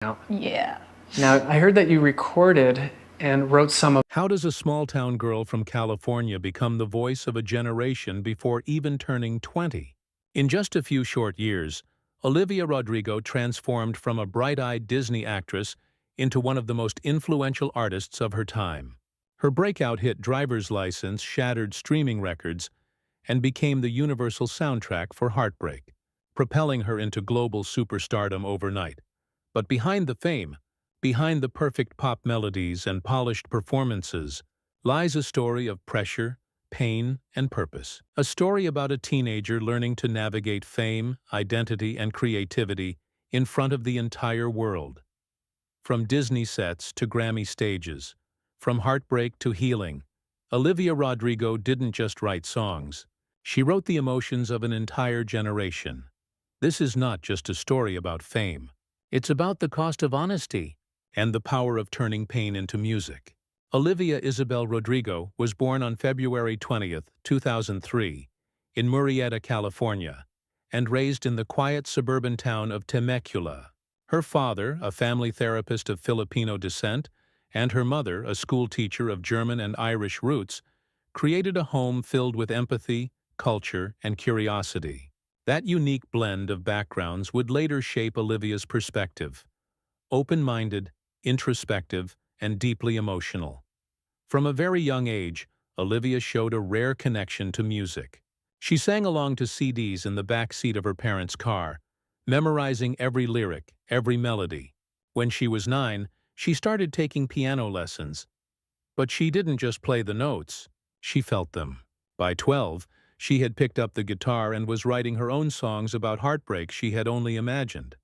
now. Yeah. Now, I heard that you recorded and wrote some of. How does a small-town girl from California become the voice of a generation before even turning 20? In just a few short years, Olivia Rodrigo transformed from a bright-eyed Disney actress into one of the most influential artists of her time. Her breakout hit Driver's License shattered streaming records and became the universal soundtrack for Heartbreak, propelling her into global superstardom overnight. But behind the fame, behind the perfect pop melodies and polished performances, lies a story of pressure, pain, and purpose. A story about a teenager learning to navigate fame, identity, and creativity in front of the entire world. From Disney sets to Grammy stages, from heartbreak to healing, Olivia Rodrigo didn't just write songs. She wrote the emotions of an entire generation. This is not just a story about fame. It's about the cost of honesty and the power of turning pain into music. Olivia Isabel Rodrigo was born on February 20, 2003, in Murrieta, California, and raised in the quiet suburban town of Temecula. Her father, a family therapist of Filipino descent, and her mother, a school teacher of German and Irish roots, created a home filled with empathy, culture, and curiosity. That unique blend of backgrounds would later shape Olivia's perspective: open-minded, introspective, and deeply emotional. From a very young age, Olivia showed a rare connection to music. She sang along to CDs in the back seat of her parents' car, memorizing every lyric, every melody. When she was 9, she started taking piano lessons. But she didn't just play the notes, she felt them. By 12, she had picked up the guitar and was writing her own songs about heartbreak she had only imagined.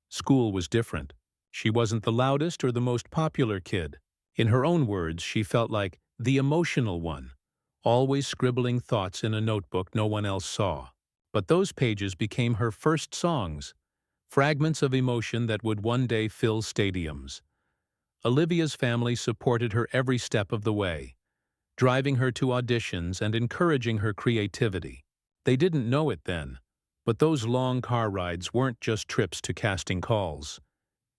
School was different. She wasn't the loudest or the most popular kid. In her own words, she felt like the emotional one, always scribbling thoughts in a notebook no one else saw. But those pages became her first songs, fragments of emotion that would one day fill stadiums. Olivia's family supported her every step of the way, driving her to auditions and encouraging her creativity. They didn't know it then, but those long car rides weren't just trips to casting calls.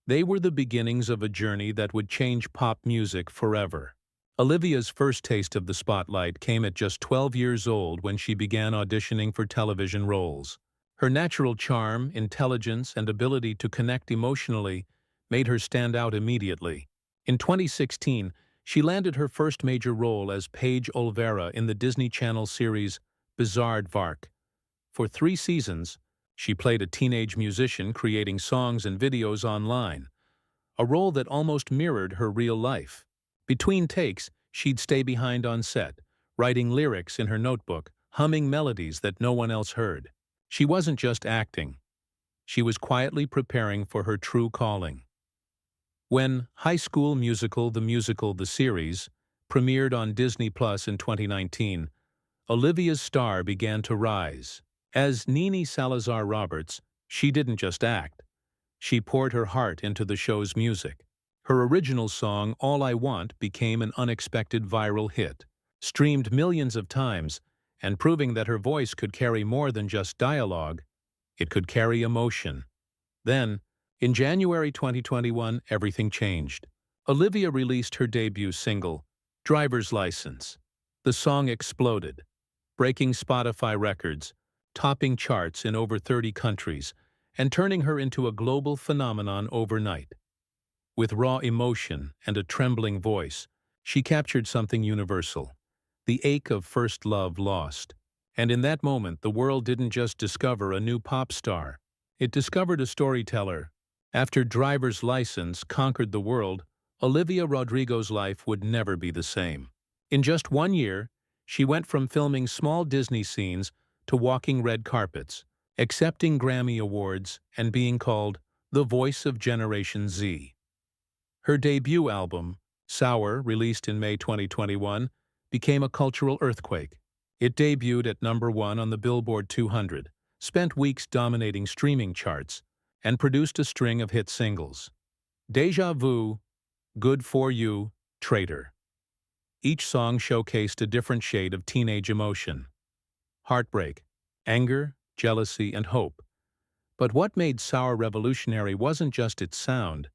They were the beginnings of a journey that would change pop music forever. Olivia's first taste of the spotlight came at just 12 years old when she began auditioning for television roles. Her natural charm, intelligence, and ability to connect emotionally made her stand out immediately. In 2016, she landed her first major role as Paige Olvera in the Disney Channel series Bizarre Vark. For 3 seasons, she played a teenage musician creating songs and videos online, a role that almost mirrored her real life. Between takes, she'd stay behind on set, writing lyrics in her notebook, humming melodies that no one else heard. She wasn't just acting. She was quietly preparing for her true calling. When High School Musical: The Series premiered on Disney Plus in 2019, Olivia's star began to rise. As Nini Salazar Roberts, she didn't just act. She poured her heart into the show's music. Her original song, All I Want, became an unexpected viral hit, streamed millions of times, and proving that her voice could carry more than just dialogue, it could carry emotion. Then, in January 2021, everything changed. Olivia released her debut single, Driver's License. The song exploded, breaking Spotify records, topping charts in over 30 countries, and turning her into a global phenomenon overnight. With raw emotion and a trembling voice, she captured something universal: the ache of first love lost. And in that moment, the world didn't just discover a new pop star. It discovered a storyteller. After Driver's License conquered the world, Olivia Rodrigo's life would never be the same. In just 1 year, she went from filming small Disney scenes to walking red carpets, accepting Grammy Awards, and being called the voice of Generation Z. Her debut album, Sour, released in May 2021, became a cultural earthquake. It debuted at #1 on the Billboard 200, spent weeks dominating streaming charts, and produced a string of hit singles: Deja Vu, Good For You, Traitor. Each song showcased a different shade of teenage emotion: heartbreak, anger, jealousy, and hope. But what made Sour revolutionary wasn't just its sound,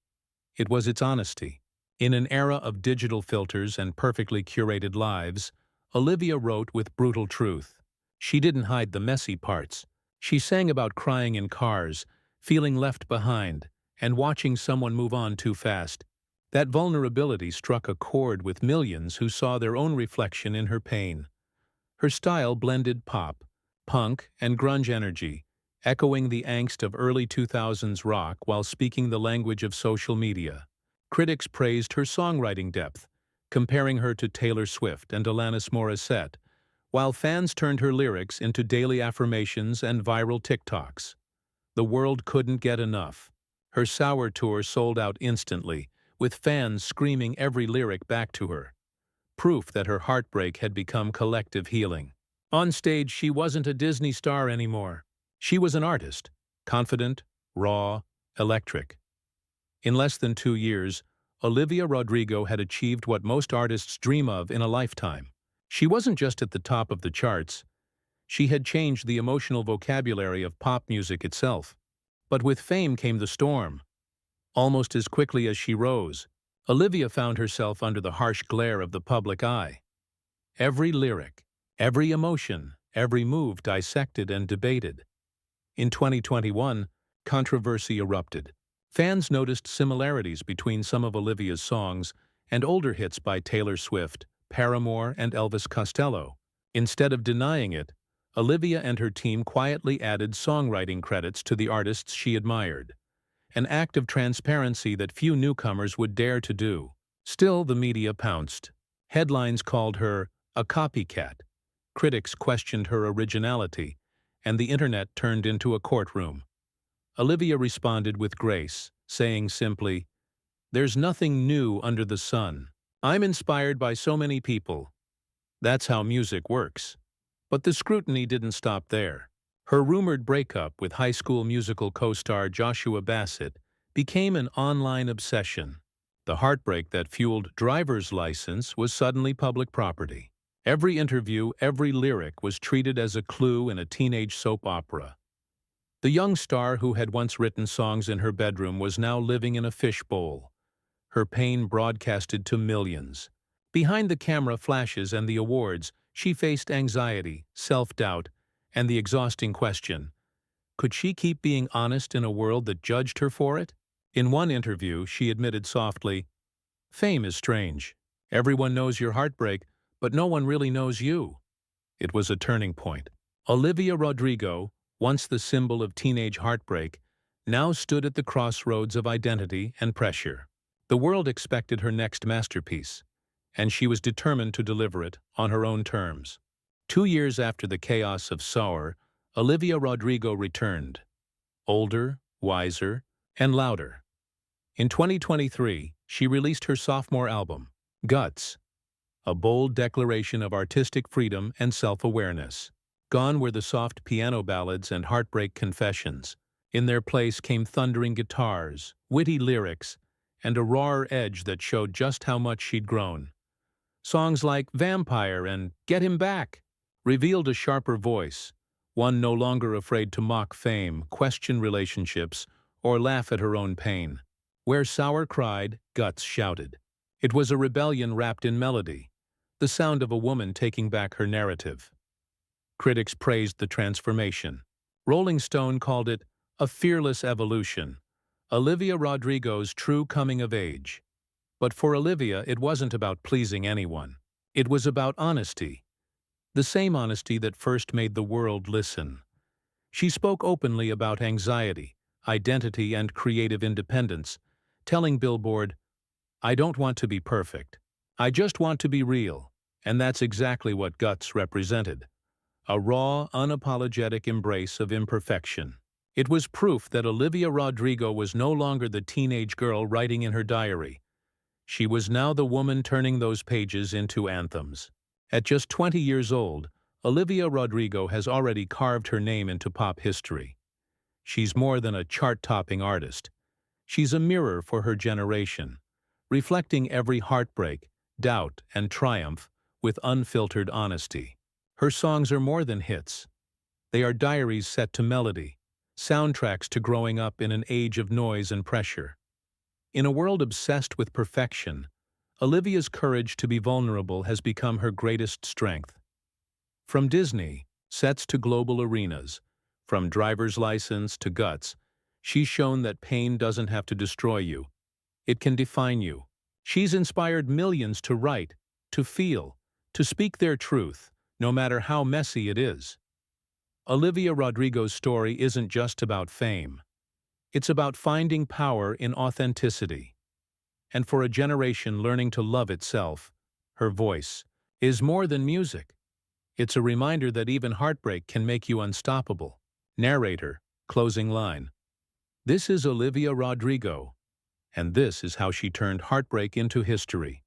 It was its honesty. In an era of digital filters and perfectly curated lives, Olivia wrote with brutal truth. She didn't hide the messy parts. She sang about crying in cars, feeling left behind, and watching someone move on too fast. That vulnerability struck a chord with millions who saw their own reflection in her pain. Her style blended pop, punk, and grunge energy, echoing the angst of early 2000s rock while speaking the language of social media. Critics praised her songwriting depth, comparing her to Taylor Swift and Alanis Morissette, while fans turned her lyrics into daily affirmations and viral TikToks. The world couldn't get enough. Her Sour tour sold out instantly, with fans screaming every lyric back to her. Proof that her heartbreak had become collective healing. On stage, she wasn't a Disney star anymore. She was an artist, confident, raw, electric. In less than 2 years, Olivia Rodrigo had achieved what most artists dream of in a lifetime. She wasn't just at the top of the charts. She had changed the emotional vocabulary of pop music itself. But with fame came the storm. Almost as quickly as she rose, Olivia found herself under the harsh glare of the public eye. Every lyric, every emotion, every move dissected and debated. In 2021, controversy erupted. Fans noticed similarities between some of Olivia's songs and older hits by Taylor Swift, Paramore, and Elvis Costello. Instead of denying it, Olivia and her team quietly added songwriting credits to the artists she admired, an act of transparency that few newcomers would dare to do. Still, the media pounced. Headlines called her a copycat. Critics questioned her originality, and the internet turned into a courtroom. Olivia responded with grace, saying simply, "There's nothing new under the sun. I'm inspired by so many people. That's how music works." But the scrutiny didn't stop there. Her rumored breakup with High School Musical co-star Joshua Bassett became an online obsession. The heartbreak that fueled Driver's License was suddenly public property. Every interview, every lyric was treated as a clue in a teenage soap opera. The young star who had once written songs in her bedroom was now living in a fishbowl. Her pain broadcasted to millions. Behind the camera flashes and the awards, she faced anxiety, self-doubt, and the exhausting question, could she keep being honest in a world that judged her for it? In one interview, she admitted softly, "Fame is strange. Everyone knows your heartbreak, but no one really knows you." It was a turning point. Olivia Rodrigo, once the symbol of teenage heartbreak, now stood at the crossroads of identity and pressure. The world expected her next masterpiece, and she was determined to deliver it on her own terms. 2 years after the chaos of Sour, Olivia Rodrigo returned, older, wiser, and louder. In 2023, she released her sophomore album, Guts, a bold declaration of artistic freedom and self-awareness. Gone were the soft piano ballads and heartbreak confessions. In their place came thundering guitars, witty lyrics, and a rawer edge that showed just how much she'd grown. Songs like Vampire and Get Him Back revealed a sharper voice, one no longer afraid to mock fame, question relationships, or laugh at her own pain. Where Sour cried, Guts shouted. It was a rebellion wrapped in melody, the sound of a woman taking back her narrative. Critics praised the transformation. Rolling Stone called it a fearless evolution, Olivia Rodrigo's true coming of age. But for Olivia, it wasn't about pleasing anyone. It was about honesty. The same honesty that first made the world listen. She spoke openly about anxiety, identity, and creative independence, telling Billboard, "I don't want to be perfect. I just want to be real." And that's exactly what Guts represented. A raw, unapologetic embrace of imperfection. It was proof that Olivia Rodrigo was no longer the teenage girl writing in her diary. She was now the woman turning those pages into anthems. At just 20 years old, Olivia Rodrigo has already carved her name into pop history. She's more than a chart-topping artist. She's a mirror for her generation, reflecting every heartbreak, doubt, and triumph with unfiltered honesty. Her songs are more than hits. They are diaries set to melody, soundtracks to growing up in an age of noise and pressure. In a world obsessed with perfection, Olivia's courage to be vulnerable has become her greatest strength. From Disney, sets to global arenas, from driver's license to guts, she's shown that pain doesn't have to destroy you. It can define you. She's inspired millions to write, to feel, to speak their truth, no matter how messy it is. Olivia Rodrigo's story isn't just about fame. It's about finding power in authenticity. And for a generation learning to love itself, her voice is more than music. It's a reminder that even heartbreak can make you unstoppable. Narrator, closing line. This is Olivia Rodrigo, and this is how she turned heartbreak into history.